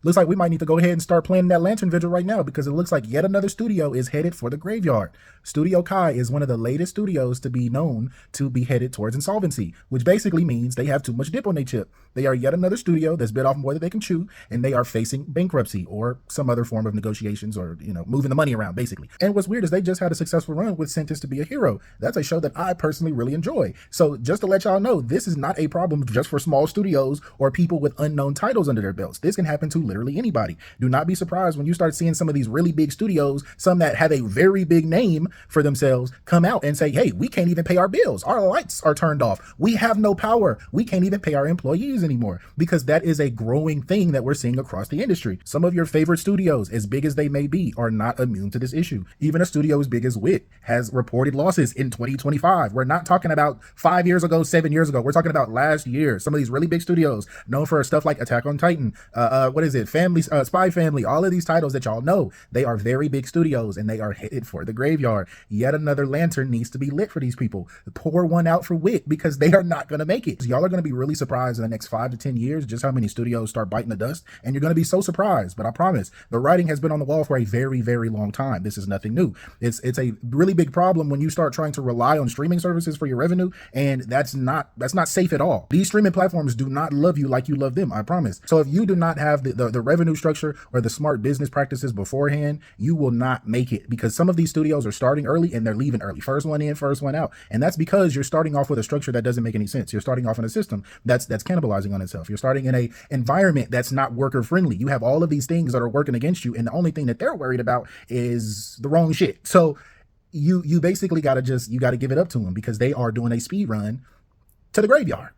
Looks like we might need to go ahead and start planning that lantern vigil right now because it looks like yet another studio is headed for the graveyard. Studio Kai is one of the latest studios to be known to be headed towards insolvency, which basically means they have too much dip on their chip. They are yet another studio that's bit off more than they can chew, and they are facing bankruptcy or some other form of negotiations or, moving the money around, basically. And what's weird is they just had a successful run with Sentenced to Be a Hero. That's a show that I personally really enjoy. So just to let y'all know, this is not a problem just for small studios or people with unknown titles under their belts. This can happen to literally anybody. Do not be surprised when you start seeing some of these really big studios, some that have a very big name for themselves, come out and say, hey, we can't even pay our bills. Our lights are turned off. We have no power. We can't even pay our employees anymore, because that is a growing thing that we're seeing across the industry. Some of your favorite studios, as big as they may be, are not immune to this issue. Even a studio as big as WiT has reported losses in 2025. We're not talking about 5 years ago, 7 years ago. We're talking about last year. Some of these really big studios known for stuff like Attack on Titan, Spy Family, all of these titles that y'all know, they are very big studios and they are headed for the graveyard. Yet another lantern needs to be lit for these people. Pour one out for WiT because they are not going to make it. Y'all are going to be really surprised in the next 5 to 10 years just how many studios start biting the dust, and you're going to be so surprised. But I promise, the writing has been on the wall for a very, very long time. This is nothing new. It's a really big problem when you start trying to rely on streaming services for your revenue, and that's not safe at all. These streaming platforms do not love you like you love them, I promise. So if you do not have the revenue structure or the smart business practices beforehand, you will not make it, because some of these studios are starting early and they're leaving early. First one in, first one out. And that's because you're starting off with a structure that doesn't make any sense. You're starting off in a system that's cannibalizing on itself. You're starting in a environment that's not worker friendly. You have all of these things that are working against you, and the only thing that they're worried about is the wrong shit. So you basically gotta give it up to them, because they are doing a speed run to the graveyard.